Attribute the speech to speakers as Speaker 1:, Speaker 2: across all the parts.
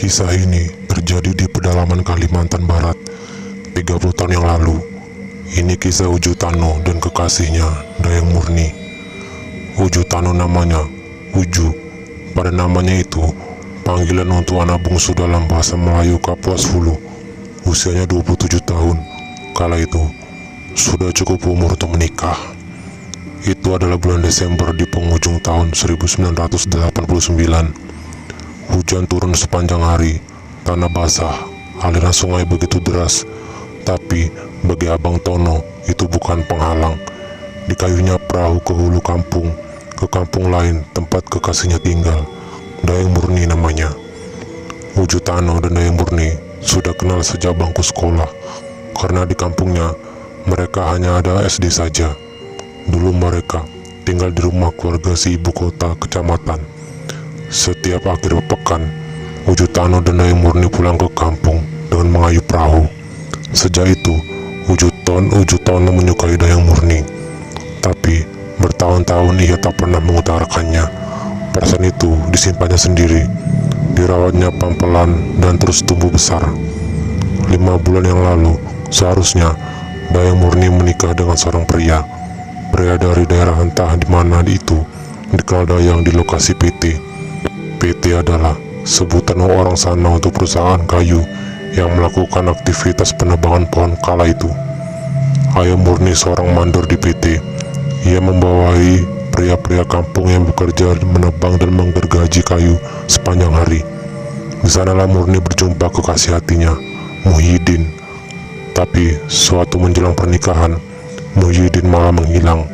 Speaker 1: Kisah ini terjadi di pedalaman Kalimantan Barat 30 tahun yang lalu. Ini kisah Uju Tano dan kekasihnya Dayang Murni. Uju Tano namanya Uju. Pada namanya itu panggilan untuk anak bungsu dalam bahasa Melayu Kapuas Hulu. Usianya 27 tahun. Kala itu sudah cukup umur untuk menikah. Itu adalah bulan Desember di penghujung tahun 1989. Hujan turun sepanjang hari, tanah basah, aliran sungai begitu deras. Tapi bagi Abang Tono itu bukan penghalang. Dikayunya perahu ke hulu kampung, ke kampung lain tempat kekasihnya tinggal. Dayang Murni namanya. Uju Tano dan Dayang Murni sudah kenal sejak bangku sekolah. Karena di kampungnya mereka hanya ada SD saja. Dulu mereka tinggal di rumah keluarga si ibu kota kecamatan. Setiap akhir pekan, Uju Tano dan Dayang Murni pulang ke kampung dengan mengayuh perahu. Sejak itu, Uju Tano menyukai Dayang Murni. Tapi bertahun-tahun ia tak pernah mengutarakannya. Perasaan itu disimpannya sendiri. Dirawatnya pelan-pelan dan terus tumbuh besar. 5 bulan yang lalu, seharusnya Dayang Murni menikah dengan seorang pria. Pria dari daerah entah di mana itu, dikenal Dayang di lokasi PT. PT adalah sebutan orang sana untuk perusahaan kayu yang melakukan aktivitas penebangan pohon kala itu. Ayah Murni seorang mandor di PT. Ia membawai pria-pria kampung yang bekerja menebang dan menggergaji kayu sepanjang hari. Di sanalah Murni berjumpa kekasih hatinya, Muhyiddin. Tapi suatu menjelang pernikahan, Muhyiddin malah menghilang.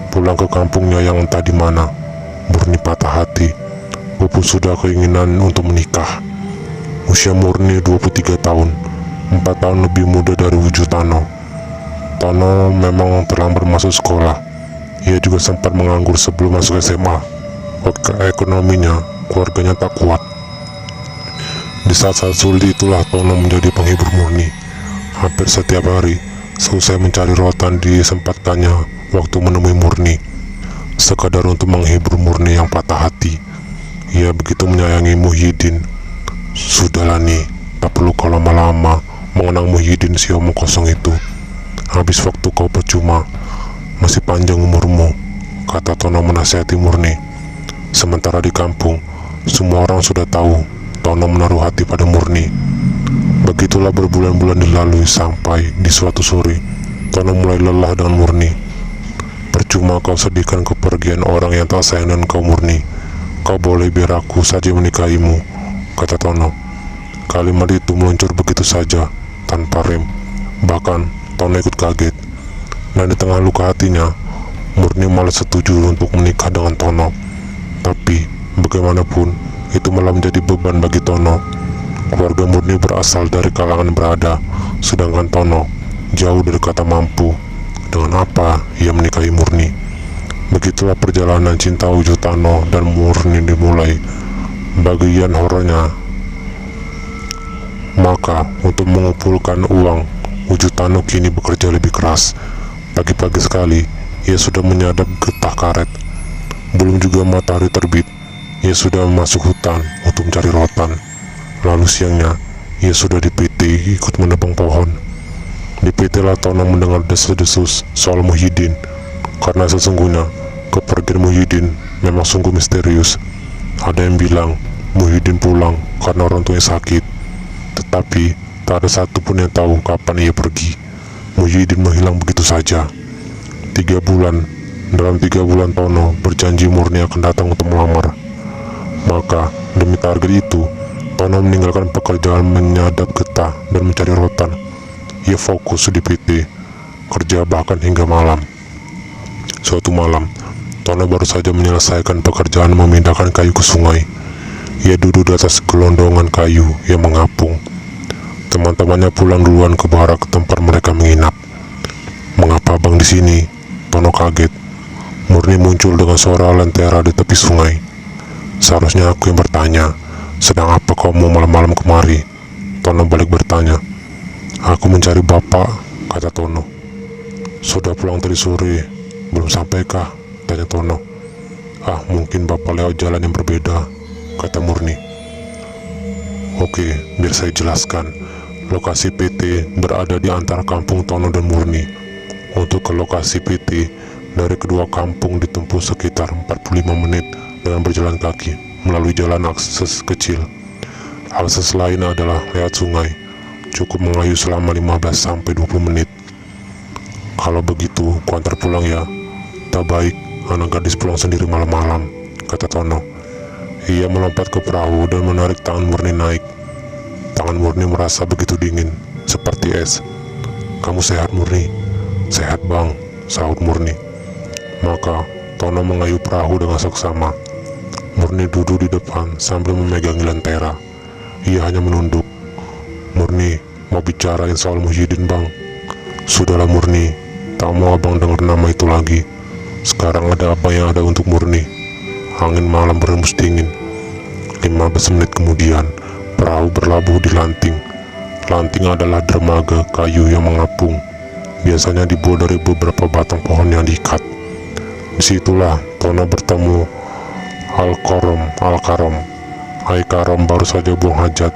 Speaker 1: Pulang ke kampungnya yang entah di mana, Murni patah hati. Pupus sudah keinginan untuk menikah. Usia Murni 23 tahun, 4 tahun lebih muda dari Uju Tano. Tano memang terlambat masuk sekolah. Ia juga sempat menganggur sebelum masuk SMA. Ekonominya, keluarganya tak kuat. Di saat-saat sulit itulah Tono menjadi penghibur Murni. Hampir setiap hari, selesai mencari rotan disempatkannya waktu menemui Murni, sekadar untuk menghibur Murni yang patah hati. Ia begitu menyayangi Muhyiddin. Sudahlah nih, tak perlu kau lama-lama mengenang Muhyiddin si omong kosong itu. Habis waktu kau percuma, masih panjang umurmu, kata Tono menasihati Murni. Sementara di kampung, semua orang sudah tahu Tono menaruh hati pada Murni. Begitulah berbulan-bulan dilalui sampai di suatu sore, Tono mulai lelah dengan Murni. Percuma kau sedihkan kepergian orang yang tak sayang dengan kau, Murni. Kau boleh biar aku saja menikahimu, kata Tono. Kalimat itu meluncur begitu saja, tanpa rem. Bahkan Tono ikut kaget. Dan di tengah luka hatinya, Murni malah setuju untuk menikah dengan Tono. Tapi bagaimanapun, itu malah menjadi beban bagi Tono. Keluarga Murni berasal dari kalangan berada, sedangkan Tono jauh dari kata mampu. Dengan apa ia menikahi Murni? Begitulah perjalanan cinta Uju Tano dan Murni dimulai. Bagian horornya, maka untuk mengumpulkan uang, Uju Tano kini bekerja lebih keras. Pagi-pagi sekali, ia sudah menyadap getah karet. Belum juga matahari terbit, ia sudah masuk hutan untuk mencari rotan. Lalu siangnya, ia sudah di PT ikut menebang pohon. Di PT lah Tono mendengar desas-desus soal Muhyiddin. Karena sesungguhnya kepergian Muhyiddin memang sungguh misterius. Ada yang bilang Muhyiddin pulang karena orang tuanya sakit, tetapi tak ada satupun yang tahu kapan ia pergi. Muhyiddin menghilang begitu saja. 3 bulan. Dalam 3 bulan Tono berjanji Murni akan datang untuk melamar. Maka demi target itu, Tono meninggalkan pekerjaan menyadap getah dan mencari rotan. Ia fokus di PT, kerja bahkan hingga malam. Suatu malam, Tono baru saja menyelesaikan pekerjaan memindahkan kayu ke sungai. Ia duduk di atas gelondongan kayu yang mengapung. Teman-temannya pulang duluan ke barak tempat mereka menginap. "Mengapa abang di sini?" Tono kaget. Murni muncul dengan suara lentera di tepi sungai. "Seharusnya aku yang bertanya, sedang apa kau mau malam-malam kemari?" Tono balik bertanya. "Aku mencari bapak," kata Tono. "Sudah pulang tadi sore, belum sampaikah?" tanya Tono. "Ah, mungkin bapak lewat jalan yang berbeda," kata Murni. Oke, biar saya jelaskan. Lokasi PT berada di antara kampung Tono dan Murni. Untuk ke lokasi PT, dari kedua kampung ditempuh sekitar 45 menit dengan berjalan kaki melalui jalan akses kecil. Akses lain adalah lewat sungai, cukup mengayuh selama 15-20 menit. Kalau begitu, ku antar pulang ya. Tak baik anak gadis pulang sendiri malam-malam, kata Tono. Ia melompat ke perahu dan menarik tangan Murni naik. Tangan Murni merasa begitu dingin, seperti es. Kamu sehat, Murni? Sehat, Bang, sahut Murni. Maka Tono mengayuh perahu dengan seksama. Murni duduk di depan sambil memegangi lentera. Ia hanya menunduk. Murni, mau bicarain soal Muhyiddin, Bang. Sudahlah, Murni, tak mau abang dengar nama itu lagi. Sekarang ada apa yang ada untuk Murni? Angin malam berhembus dingin. 15 menit kemudian, perahu berlabuh di Lanting. Lanting adalah dermaga kayu yang mengapung. Biasanya dibuat dari beberapa batang pohon yang diikat. Disitulah Tono bertemu Al-Karom. Al-Karom baru saja buang hajat.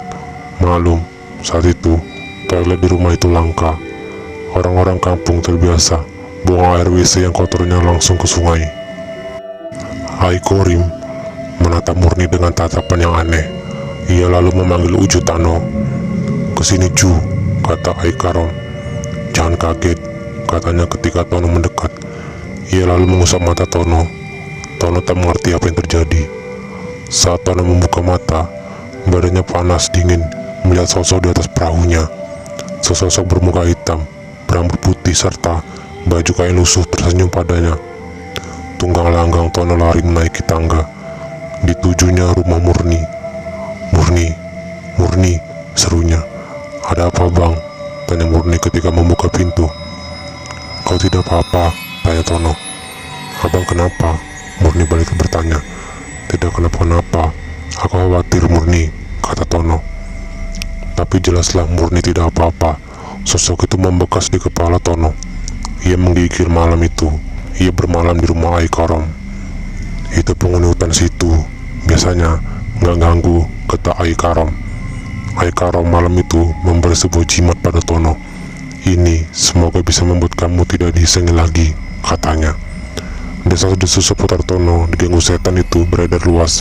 Speaker 1: Malum, saat itu toilet di rumah itu langka. Orang-orang kampung terbiasa buang air WC yang kotornya langsung ke sungai. Al-Karim menatap Murni dengan tatapan yang aneh. Ia lalu memanggil Uju Tano. Kesini Ju, kata Al-Karom. Jangan kaget, katanya ketika Tono mendekat. Ia lalu mengusap mata Tono. Tono tak mengerti apa yang terjadi. Saat Tono membuka mata, badannya panas dingin melihat sosok di atas perahunya. Sesosok bermuka hitam, berambut putih serta baju kain lusuh tersenyum padanya. Tunggang langgang Tono lari menaiki tangga. Ditujunya rumah Murni. Murni, serunya. Ada apa, Bang? Tanya Murni ketika membuka pintu. Kau tidak apa-apa, tanya Tono. Abang kenapa? Murni balik bertanya. Tidak kenapa-kenapa, aku khawatir, Murni, kata Tono. Tapi jelaslah Murni tidak apa-apa. Sosok itu membekas di kepala Tono. Ia menggigil malam itu. Ia bermalam di rumah Al-Karom. Itu penghuni hutan situ. Biasanya nggak ganggu, kata Al-Karom. Al-Karom malam itu memberi sebuah jimat pada Tono. Ini semoga bisa membuat kamu tidak disengi lagi, katanya. Desas-desus seputar Tono diganggu setan itu beredar luas.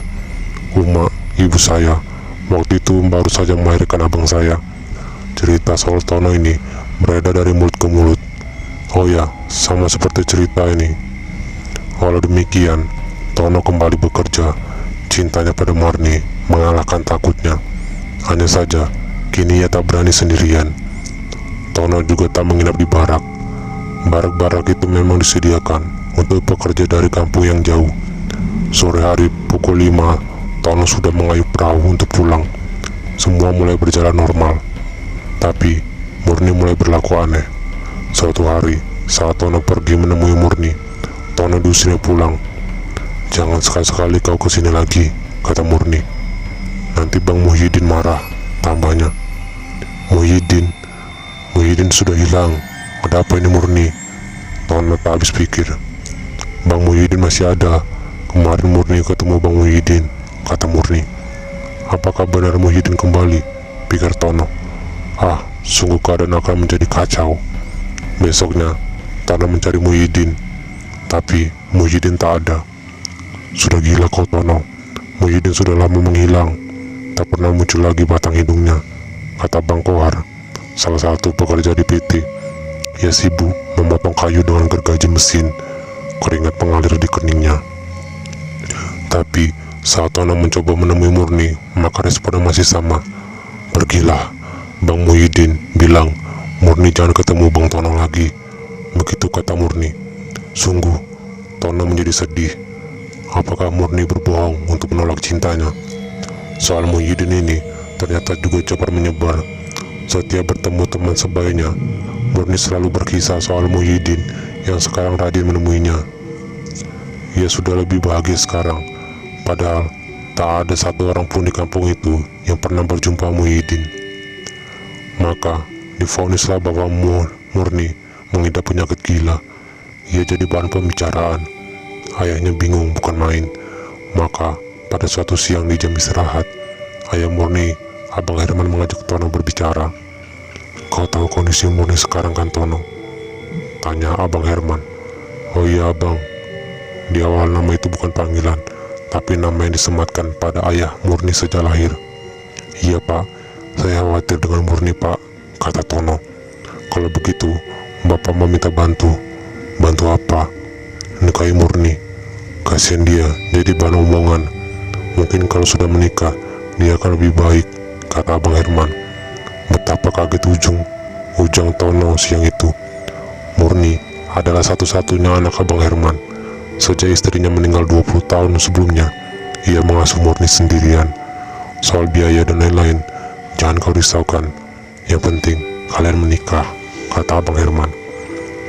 Speaker 1: Uma, ibu saya, waktu itu baru saja melahirkan abang saya. Cerita soal Tono ini beredar dari mulut ke mulut. Oh ya, sama seperti cerita ini. Walau demikian, Tono kembali bekerja. Cintanya pada Murni mengalahkan takutnya. Hanya saja, kini ia tak berani sendirian. Tono juga tak menginap di barak. Barak-barak itu memang disediakan untuk pekerja dari kampung yang jauh. Sore hari pukul 5, Tono sudah mengayuh perahu untuk pulang. Semua mulai berjalan normal. Tapi, Murni mulai berlaku aneh. Suatu hari, saat Tono pergi menemui Murni, Tono diusirnya pulang. Jangan sekali-sekali kau kesini lagi, kata Murni. Nanti Bang Muhyiddin marah, tambahnya. Muhyiddin sudah hilang. Ada apa ini, Murni? Tono tak habis pikir. Bang Muhyiddin masih ada. Kemarin Murni ketemu Bang Muhyiddin, kata Murni. Apakah benar Muhyiddin kembali? Pikir Tono. Sungguh keadaan akan menjadi kacau. Besoknya, Tono mencari Muhyiddin. Tapi Muhyiddin tak ada. Sudah gila kau, Tono. Muhyiddin sudah lama menghilang. Tak pernah muncul lagi batang hidungnya, kata Bang Kohar, salah satu pekerja di PT. Ia sibuk memotong kayu dengan gergaji mesin. Keringat mengalir di keningnya. Tapi saat Tono mencoba menemui Murni, maka responnya masih sama. Pergilah, Bang Muhyiddin bilang, Murni jangan ketemu Bang Tono lagi. Begitu kata Murni. Sungguh, Tono menjadi sedih. Apakah Murni berbohong untuk menolak cintanya? Soal Muhyiddin ini ternyata juga cepat menyebar. Setiap bertemu teman sebayanya, Murni selalu berkisah soal Muhyiddin yang sekarang rajin menemuinya. Ia sudah lebih bahagia sekarang, padahal tak ada satu orang pun di kampung itu yang pernah berjumpa Muhyiddin. Maka divonislah bahwa Murni mengidap penyakit gila. Ia jadi bahan pembicaraan. Ayahnya bingung bukan main. Maka pada suatu siang di jam istirahat, ayah Murni Abang Herman mengajak Tono berbicara. "Kau tahu kondisi Murni sekarang kan, Tono?" tanya Abang Herman. "Oh iya Abang, di awal nama itu bukan panggilan, tapi nama yang disematkan pada ayah Murni sejak lahir." "Iya Pak, saya khawatir dengan Murni Pak," kata Tono. "Kalau begitu, Bapak meminta bantu." "Bantu apa?" "Nikahi Murni. Kasihan dia jadi bahan omongan. Mungkin kalau sudah menikah, dia akan lebih baik," kata Abang Herman. Betapa kaget ujang Tono siang itu. Murni adalah satu-satunya anak Abang Herman. Sejak istrinya meninggal 20 tahun sebelumnya, ia mengasuh Murni sendirian. "Soal biaya dan lain-lain, jangan kau risaukan. Yang penting kalian menikah," kata Abang Herman.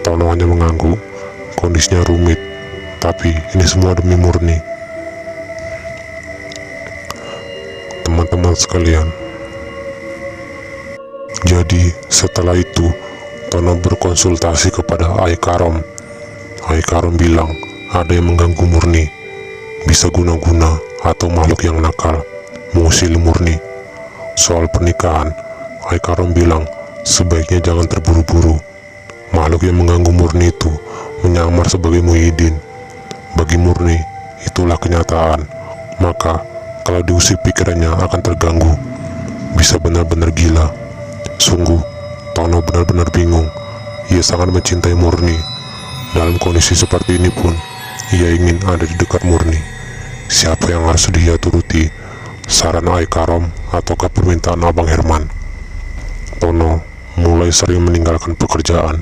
Speaker 1: Tono hanya mengangguk. Kondisinya rumit, tapi ini semua demi Murni. Teman-teman sekalian, jadi setelah itu Tono berkonsultasi kepada Ai Karom. Ai Karom bilang ada yang mengganggu Murni, bisa guna-guna atau makhluk yang nakal mengusili Murni. Soal pernikahan, Ai Karom bilang sebaiknya jangan terburu-buru. Makhluk yang mengganggu Murni itu menyamar sebagai Muhyiddin. Bagi Murni, itulah kenyataan. Maka kalau diusik pikirannya akan terganggu, bisa benar-benar gila. Sungguh Tono benar-benar bingung. Ia sangat mencintai Murni. Dalam kondisi seperti ini pun, ia ingin ada di dekat Murni. Siapa yang harus dia turuti? Saran Ai Karom ataukah permintaan Abang Herman? Tono mulai sering meninggalkan pekerjaan.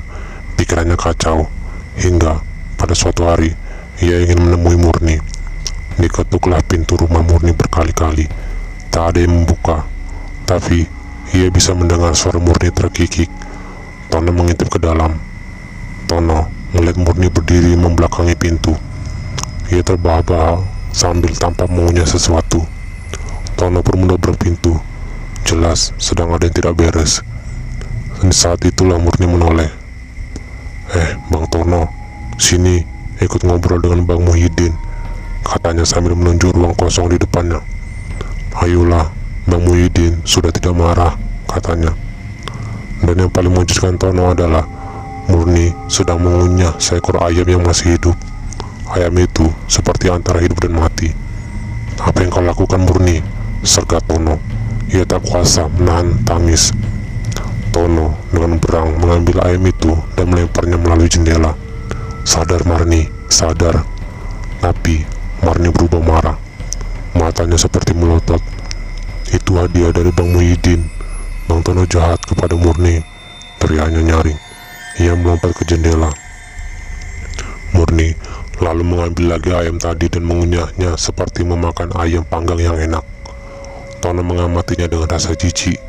Speaker 1: Pikirannya kacau. Hingga pada suatu hari, ia ingin menemui Murni. Diketuklah pintu rumah Murni berkali-kali. Tak ada yang membuka. Tapi ia bisa mendengar suara Murni terkikik. Tono mengintip ke dalam. Tono melihat Murni berdiri membelakangi pintu. Ia terbahak-bahak sambil tampak mengunyah sesuatu. Tono pun mendobrak pintu. Jelas sedang ada yang tidak beres. Dan saat itulah Murni menoleh. Bang Tono, sini ikut ngobrol dengan Bang Muhyiddin," katanya sambil menunjuk ruang kosong di depannya. "Ayolah, Bang Muhyiddin sudah tidak marah," katanya. Dan yang paling mengejutkan Tono adalah Murni sedang mengunyah seekor ayam yang masih hidup. Ayam itu seperti antara hidup dan mati. "Apa yang kau lakukan Murni?" sergat Tono. Ia tak kuasa menahan tangis. Tono dengan berang mengambil ayam itu dan melemparnya melalui jendela. "Sadar Murni, sadar." Tapi Murni berubah marah. Matanya seperti melotot. "Itu hadiah dari Bang Muhyiddin. Bang Tono jahat kepada Murni," teriaknya nyaring. Ia melompat ke jendela. Murni lalu mengambil lagi ayam tadi dan mengunyahnya seperti memakan ayam panggang yang enak. Tono mengamatinya dengan rasa jijik.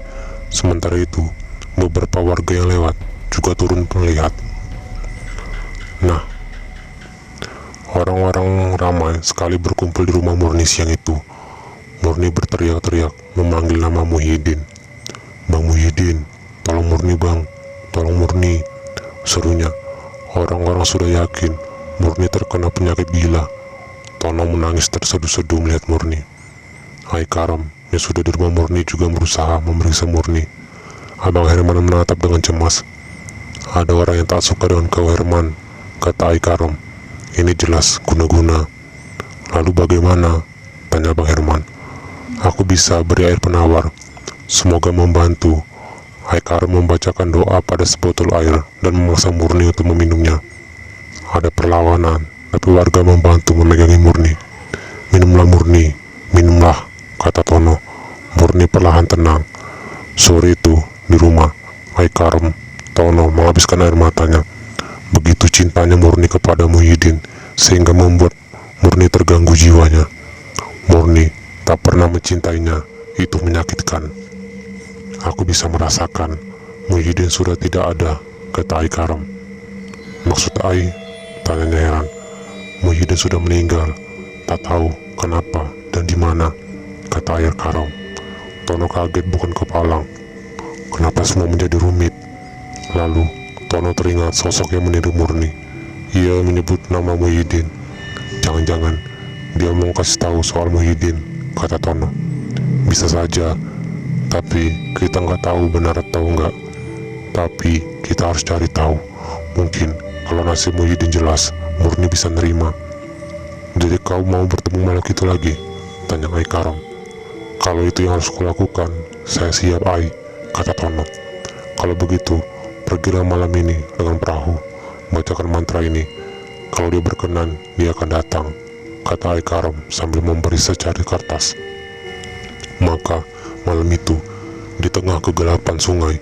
Speaker 1: Sementara itu, beberapa warga yang lewat juga turun melihat. Nah, orang-orang ramai sekali berkumpul di rumah Murni siang itu. Murni berteriak-teriak memanggil nama Muhyiddin. "Bang Muhyiddin, tolong Murni Bang, tolong Murni," serunya. Orang-orang sudah yakin Murni terkena penyakit gila. Tono menangis terseduh-seduh melihat Murni. Ai Karom yang sudah di rumah Murni juga berusaha memeriksa Murni. Abang Herman menatap dengan cemas. "Ada orang yang tak suka dengan kau Herman," kata Ai Karom. "Ini jelas guna-guna." "Lalu bagaimana?" tanya Abang Herman. "Aku bisa beri air penawar. Semoga membantu." Ai Karom membacakan doa pada sebotol air dan memaksa Murni untuk meminumnya. Ada perlawanan, tapi warga membantu memegangi Murni. "Minumlah Murni, minumlah," kata Tono. Murni perlahan tenang. Sore itu di rumah, Ai Karom, Tono menghabiskan air matanya. Begitu cintanya Murni kepada Muhyiddin, sehingga membuat Murni terganggu jiwanya. Murni tak pernah mencintainya, itu menyakitkan. "Aku bisa merasakan Muhyiddin sudah tidak ada," kata Ai Karom. "Maksud Ai?" tanyanya heran. "Muhyiddin sudah meninggal, tak tahu kenapa dan di mana," kata Ai Karom. Tono kaget bukan kepalang. Kenapa semua menjadi rumit? Lalu Tono teringat sosok yang meniru Murni. Ia menyebut nama Muhyiddin. "Jangan-jangan dia mau kasih tahu soal Muhyiddin," kata Tono. "Bisa saja, Tapi kita nggak tahu benar atau enggak. Tapi kita harus cari tahu. Mungkin kalau nasib Muhyiddin jelas, Murni bisa nerima. Jadi kau mau bertemu makhluk itu lagi? Tanya Ai Karam. Kalau itu yang harus kulakukan, saya siap Ai, kata Tono. Kalau begitu, pergilah malam ini dengan perahu. Bacakan mantra ini. Kalau dia berkenan, dia akan datang, kata Ai Karam sambil memberi secari kertas. Maka malam itu, di tengah kegelapan sungai,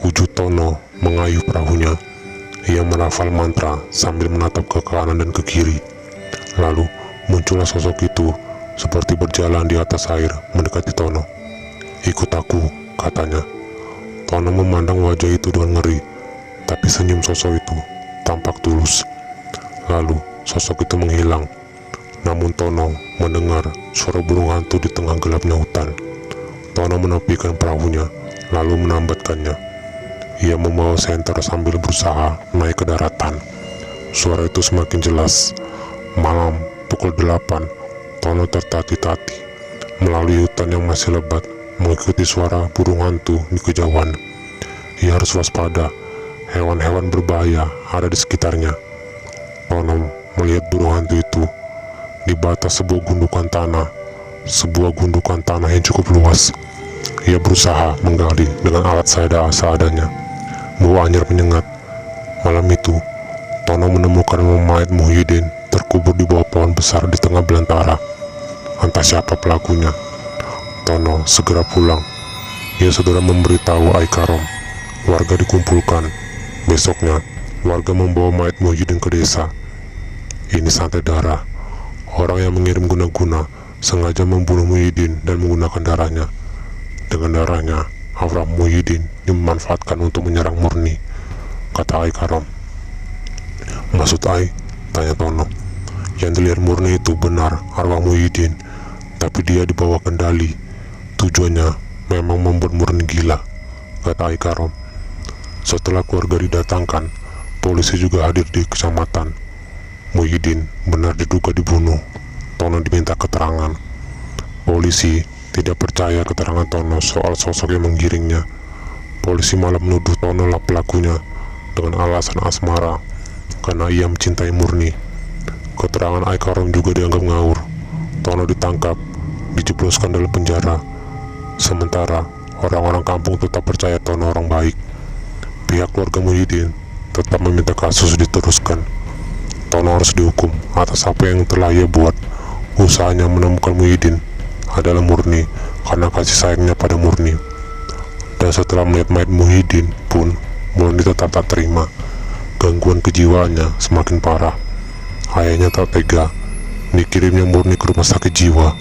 Speaker 1: wujud Tono mengayuh perahunya. Ia merafal mantra sambil menatap ke kanan dan ke kiri. Lalu muncullah sosok itu seperti berjalan di atas air mendekati Tono. Ikut aku, katanya. Tono memandang wajah itu dengan ngeri, tapi senyum sosok itu tampak tulus. Lalu sosok itu menghilang. Namun Tono mendengar suara burung hantu di tengah gelapnya hutan. Tono menepikan perahunya, lalu menambatkannya. Ia membawa senter sambil berusaha naik ke daratan. Suara itu semakin jelas. Malam pukul 8, Tono tertati-tati melalui hutan yang masih lebat, mengikuti suara burung hantu di kejauhan. Ia harus waspada, hewan-hewan berbahaya ada di sekitarnya. Tono melihat burung hantu itu di batas sebuah gundukan tanah yang cukup luas. Ia berusaha menggali dengan alat seadanya. Bau anyir menyengat. Malam itu, Tono menemukan mayat Muhyiddin terkubur di bawah pohon besar di tengah belantara. Entah siapa pelakunya. Tono segera pulang. Ia segera memberitahu Ai Karam. Warga dikumpulkan. Besoknya, warga membawa mayat Muhyiddin ke desa. Ini santai darah. Orang yang mengirim guna-guna sengaja membunuh Muhyiddin dan menggunakan darahnya. Dengan darahnya, arwah Muhyiddin dimanfaatkan untuk menyerang Murni, kata Ai Karam. Maksud Ai? Tanya Tono. Yang dilihat Murni itu benar arwah Muhyiddin, tapi dia dibawa kendali. Tujuannya memang membuat Murni gila, kata Ai Karam. Setelah keluarga didatangkan, polisi juga hadir di kecamatan. Muhyiddin benar diduga dibunuh. Tono diminta keterangan. Polisi tidak percaya keterangan Tono soal sosok yang menggiringnya. Polisi malah menuduh Tono lah pelakunya dengan alasan asmara karena ia mencintai Murni. Keterangan Ai Karam juga dianggap ngawur. Tono ditangkap, dijebloskan dalam penjara. Sementara orang-orang kampung tetap percaya Tono orang baik. Pihak keluarga Muhyiddin tetap meminta kasus diteruskan. Tono harus dihukum atas apa yang telah ia buat. Usahanya menemukan Muhyiddin adalah murni karena kasih sayangnya pada Murni. Dan setelah melihat mayat Muhyiddin pun, Murni tetap tak terima. Gangguan kejiwaannya semakin parah. Ayahnya tak tega dikirimnya Murni ke rumah sakit jiwa.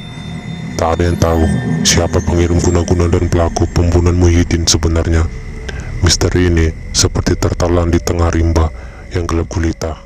Speaker 1: Tak ada yang tahu siapa pengirim guna-guna dan pelaku pembunuhan Muhyiddin sebenarnya. Misteri ini seperti tertelan di tengah rimba yang gelap gulita.